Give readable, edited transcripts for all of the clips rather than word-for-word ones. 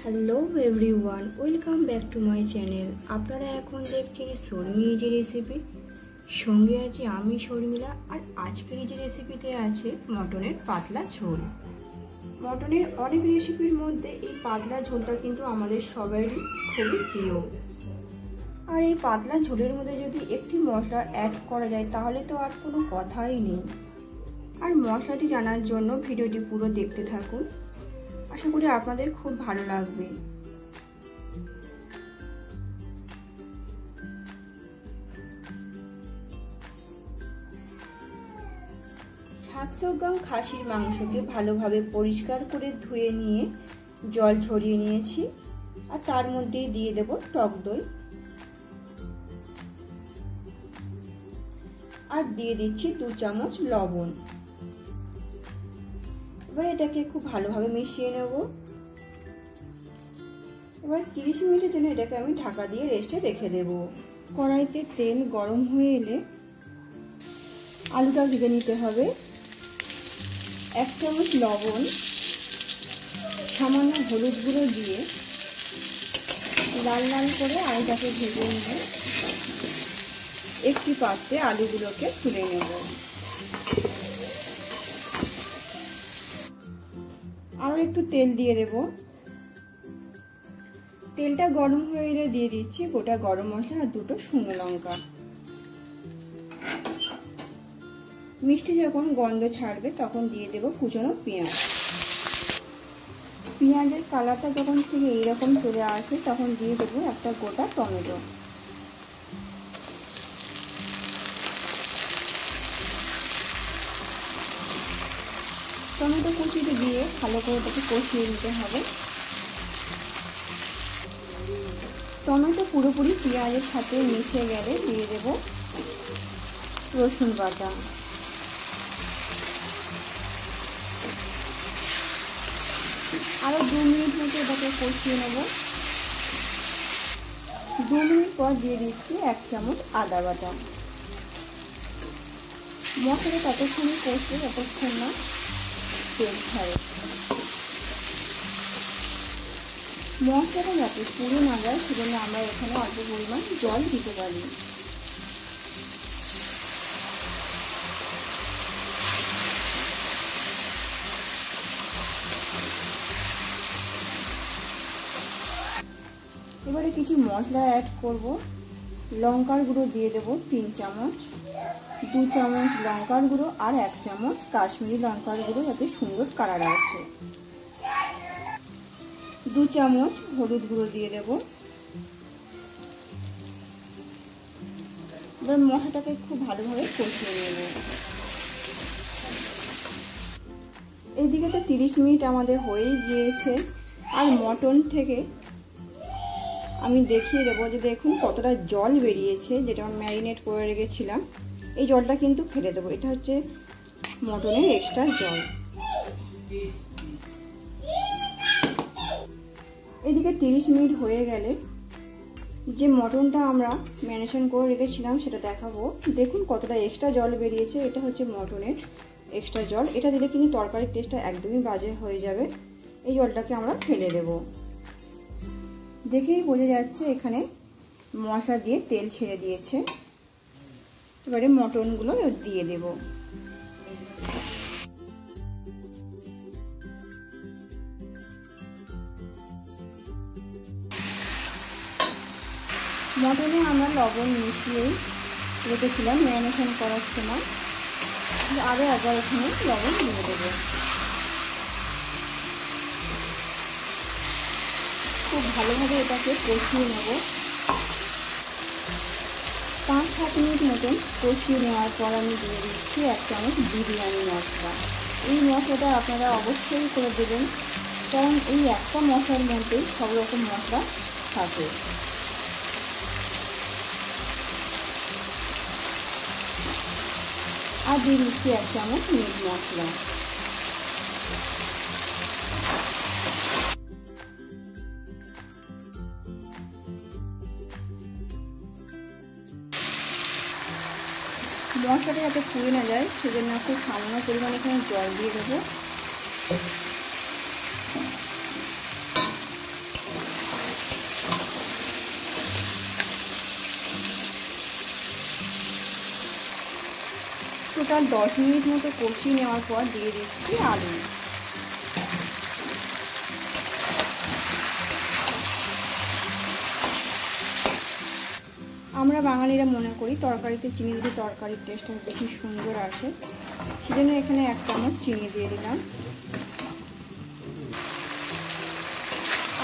Hello everyone, welcome back to my channel. আপনারা এখন দেখছেন শর্মি ইজি রেসিপি। সঙ্গে আছি আমি শর্মিলা। আর আজকের ইজি রেসিপিতে আছে মটনের পাতলা ঝোল। মটনের অনেক রেসিপির মধ্যে এই পাতলা ঝোলটা কিন্তু আমাদের সবারই খুবই প্রিয়। আর এই পাতলা ঝোলের মধ্যে যদি একটি মশলা অ্যাড করা যায় তাহলে তো আর কোনো কথাই নেই। আর মশলাটি জানার জন্য ভিডিওটি পুরো দেখতে থাকুন, আশা করি আপনাদের খুব ভালো লাগবে। 700 গ্রাম খাসির মাংসকে ভালোভাবে পরিষ্কার করে ধুয়ে নিয়ে জল ঝরিয়ে নিয়েছি। আর তার মধ্যেই দিয়ে দেব টক দই, আর দিয়ে দিচ্ছি 2 চামচ লবণ। এবার এটাকে খুব ভালোভাবে মিশিয়ে নেব। এবার 30 মিনিটের জন্য এটাকে আমি ঢাকা দিয়ে রেস্টে রেখে দেব। কড়াইতে তেল গরম হয়ে এলে আলুটা ভেজে নিতে হবে। 1 চামচ লবণ, সামান্য হলুদ গুঁড়ো দিয়ে লাল লাল করে আলুটাকে ভেজে নিয়ে একটি পাত্রে আলুগুলোকে তুলে নেব। আরও একটু তেল দিয়ে দেব। তেলটা গরম হয়ে এলে দিয়ে দিচ্ছি গোটা গরম মশলা আর 2টো শুকনো লঙ্কা। মিষ্টি যখন গন্ধ ছাড়বে তখন দিয়ে দেব কুচনো পেঁয়াজ। পেঁয়াজের কালারটা যখন থেকে এইরকম চলে আসে তখন দিয়ে দেবো একটা গোটা টমেটো। টমেটো কুচিতে দিয়ে ভালো করে এটাকে কষিয়ে নিতে হবে। টমেটো পুরোপুরি পেঁয়াজের সাথে মিশে গেলে দিয়ে দেব রসুন বাটা। আরও 2 মিনিট মতো এটাকে কষিয়ে নেব। 2 মিনিট পর দিয়ে দিচ্ছি 1 চামচ আদা বাটা। মশলা ততক্ষণই কষবে যতক্ষণ না তেল ছাড়ে। মশলাটা যাতে পুড়ে না যায় সেজন্য আমরা এখানে অল্প পরিমাণ জল দিতে পারি। এবারে কিছু মশলা অ্যাড করব। লঙ্কার গুঁড়ো দিয়ে দেব 3 চামচ, 2 চামচ লঙ্কার গুঁড়ো আর 1 চামচ কাশ্মীরি লঙ্কার গুঁড়ো, যাতে সুন্দর কালার আসে। 2 চামচ হলুদ গুঁড়ো দিয়ে দেব। এবার মশলাটাকে খুব ভালোভাবে কষিয়ে নেব। এইদিকে তো 30 মিনিট আমাদের হয়েই গিয়েছে। আর মটন থেকে আমি দেখিয়ে দেবো যে দেখুন কতটা জল বেরিয়েছে, যেটা আমি ম্যারিনেট করে রেখেছিলাম। এই জলটা কিন্তু ফেলে দেবো, এটা হচ্ছে মটনের এক্সট্রা জল। এদিকে 30 মিনিট হয়ে গেলে যে মটনটা আমরা ম্যারিনেশন করে রেখেছিলাম সেটা দেখাবো। দেখুন কতটা এক্সট্রা জল বেরিয়েছে, এটা হচ্ছে মটনের এক্সট্রা জল। এটা দিলে কিন্তু তরকারির টেস্টটা একদমই বাজে হয়ে যাবে। এই জলটাকে আমরা ফেলে দেব। দেখেই বোঝা যাচ্ছে এখানে মশলা দিয়ে তেল ছেড়ে দিয়েছে। এবারে মটনগুলো দিয়ে দেব। মটনে আমরা লবণ মিশিয়েই রেখেছিলাম ম্যারিনেশন করার সময়, আরও একবার এখানে লবণ দিয়ে দেবো। খুব ভালোভাবে এটাকে কষিয়ে নেব। 5-7 মিনিট মতন কষিয়ে নেওয়ার পর আমি দিয়ে দিচ্ছি 1 চামচ বিরিয়ানি মশলা। এই মশলাটা আপনারা অবশ্যই করে দেবেন, কারণ এই একটা মশলার মধ্যেই সব রকম মশলা থাকে। আর দিয়ে দিচ্ছি 1 চামচ মিট মশলা। মশলাটা যাতে পুড়ে না যায় সেজন্য খুব সামান্য পরিমাণে এখানে জল দিয়ে দেবো। টোটাল 10 মিনিট মতো কষিয়ে নেওয়ার পর দিয়ে দিচ্ছি আলু। আমরা বাঙালিরা মনে করি তরকারিতে চিনি দিলে তরকারির টেস্টটা বেশি সুন্দর আসে, সেজন্য এখানে 1 চামচ চিনি দিয়ে দিলাম।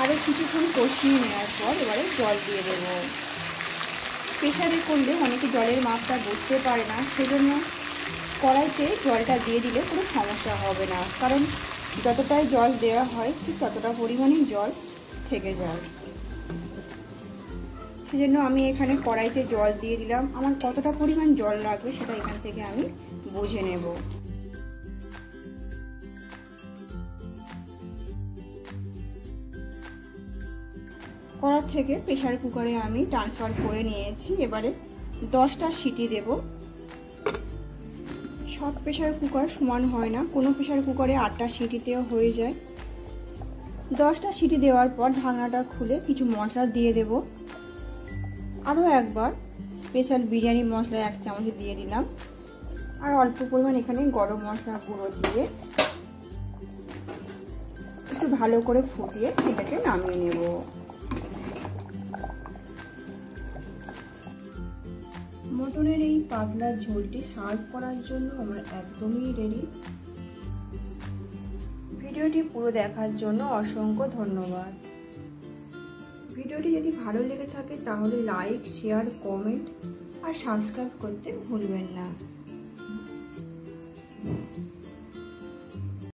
আরও কিছুক্ষণ কষিয়ে নেওয়ার পর এবারে জল দিয়ে দেব। প্রেসারে করলে অনেকে জলের মাপটা বুঝতে পারে না, সেজন্য কড়াইতে জলটা দিয়ে দিলে কোনো সমস্যা হবে না, কারণ যতটাই জল দেওয়া হয় ঠিক ততটা পরিমাণেই জল থেকে যায়। সেজন্য আমি এখানে কড়াইতে জল দিয়ে দিলাম। আমার কতটা পরিমাণ জল লাগবে সেটা এখান থেকে আমি বুঝে নেব। কড়া থেকে প্রেসার কুকারে আমি ট্রান্সফার করে নিয়েছি। এবারে 10টা সিটি দেব। সব প্রেসার কুকার সমান হয় না, কোনো প্রেসার কুকারে 8টা সিটিতেও হয়ে যায়। 10টা সিটি দেওয়ার পর ঢাকনাটা খুলে কিছু মশলা দিয়ে দেব। আরও একবার স্পেশাল বিরিয়ানি মশলা 1 চামচ দিয়ে দিলাম, আর অল্প পরিমাণ এখানে গরম মশলা গুঁড়ো দিয়ে একটু ভালো করে ফুটিয়ে এটাকে নামিয়ে নেব। মটনের এই পাতলা ঝোলটি সার্ভ করার জন্য আমরা একদমই রেডি। ভিডিওটি পুরো দেখার জন্য অসংখ্য ধন্যবাদ। ভিডিওটি যদি ভালো লেগে থাকে তাহলে লাইক, শেয়ার, কমেন্ট আর সাবস্ক্রাইব করতে ভুলবেন না।